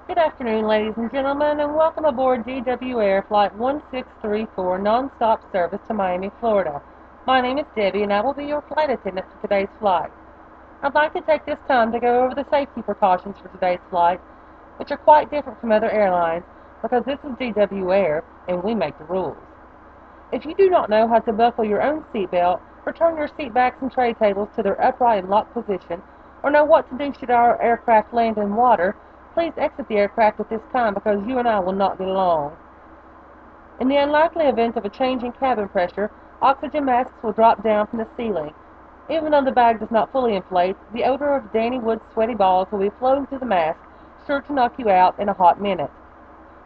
Good afternoon, ladies and gentlemen, and welcome aboard DW Air Flight 1634 nonstop service to Miami, Florida. My name is Debbie, and I will be your flight attendant for today's flight. I'd like to take this time to go over the safety precautions for today's flight, which are quite different from other airlines because this is DW Air, and we make the rules. If you do not know how to buckle your own seatbelt, return your seat backs and tray tables to their upright and locked position, or know what to do should our aircraft land in water, please exit the aircraft at this time because you and I will not get along. In the unlikely event of a change in cabin pressure, oxygen masks will drop down from the ceiling. Even though the bag does not fully inflate, the odor of Danny Wood's sweaty balls will be flowing through the mask, sure to knock you out in a hot minute.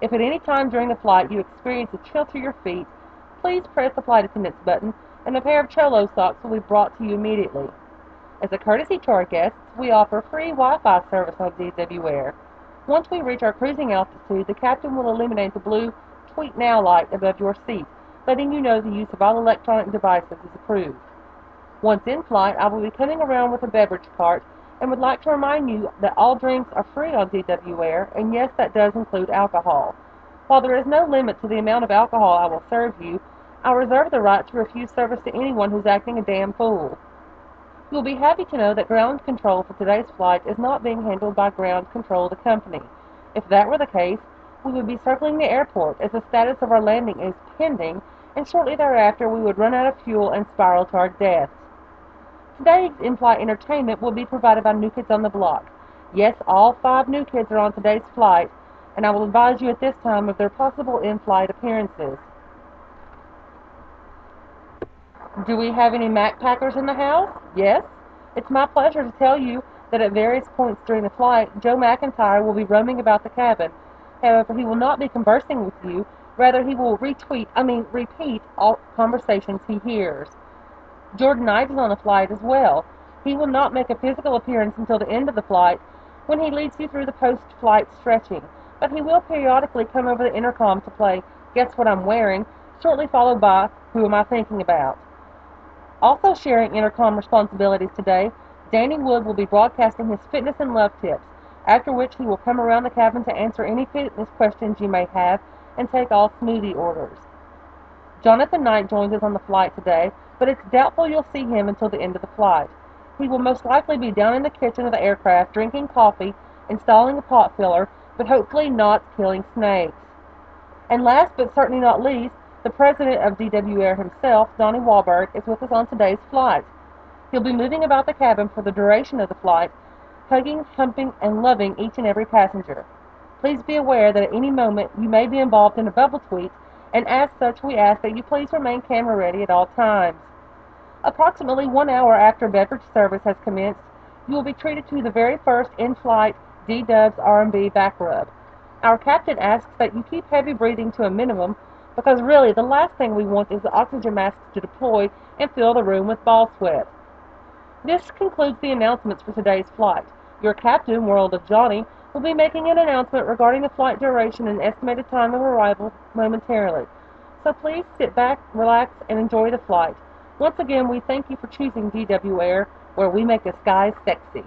If at any time during the flight you experience a chill to your feet, please press the flight attendant's button, and a pair of Cholo socks will be brought to you immediately. As a courtesy to our guests, we offer free Wi-Fi service on DW Air. Once we reach our cruising altitude, the captain will illuminate the blue Tweet Now light above your seat, letting you know the use of all electronic devices is approved. Once in flight, I will be coming around with a beverage cart and would like to remind you that all drinks are free on DW Air, and yes, that does include alcohol. While there is no limit to the amount of alcohol I will serve you, I reserve the right to refuse service to anyone who's acting a damn fool. You will be happy to know that ground control for today's flight is not being handled by Ground Control, the company. If that were the case, we would be circling the airport as the status of our landing is pending, and shortly thereafter we would run out of fuel and spiral to our deaths. Today's in-flight entertainment will be provided by New Kids on the Block. Yes, all 5 new kids are on today's flight, and I will advise you at this time of their possible in-flight appearances. Do we have any Mac Packers in the house? Yes. It's my pleasure to tell you that at various points during the flight, Joe McIntyre will be roaming about the cabin. However, he will not be conversing with you. Rather, he will repeat all conversations he hears. Jordan Knight is on the flight as well. He will not make a physical appearance until the end of the flight, when he leads you through the post-flight stretching, but he will periodically come over the intercom to play Guess What I'm Wearing, shortly followed by Who Am I Thinking About? Also sharing intercom responsibilities today, Danny Wood will be broadcasting his fitness and love tips, after which he will come around the cabin to answer any fitness questions you may have and take all smoothie orders. Jonathan Knight joins us on the flight today, but it's doubtful you'll see him until the end of the flight. He will most likely be down in the kitchen of the aircraft drinking coffee, installing a pot filler, but hopefully not killing snakes. And last but certainly not least, the president of DW Air himself, Donnie Wahlberg, is with us on today's flight. He'll be moving about the cabin for the duration of the flight, hugging, humping, and loving each and every passenger. Please be aware that at any moment you may be involved in a bubble tweet, and as such we ask that you please remain camera ready at all times. Approximately 1 hour after beverage service has commenced, you will be treated to the very first in-flight D-Dubs R&B back rub. Our captain asks that you keep heavy breathing to a minimum, because really the last thing we want is the oxygen masks to deploy and fill the room with ball sweat. This concludes the announcements for today's flight. Your captain, World of Johnny, will be making an announcement regarding the flight duration and estimated time of arrival momentarily. So please sit back, relax, and enjoy the flight. Once again, we thank you for choosing DW Air, where we make the skies sexy.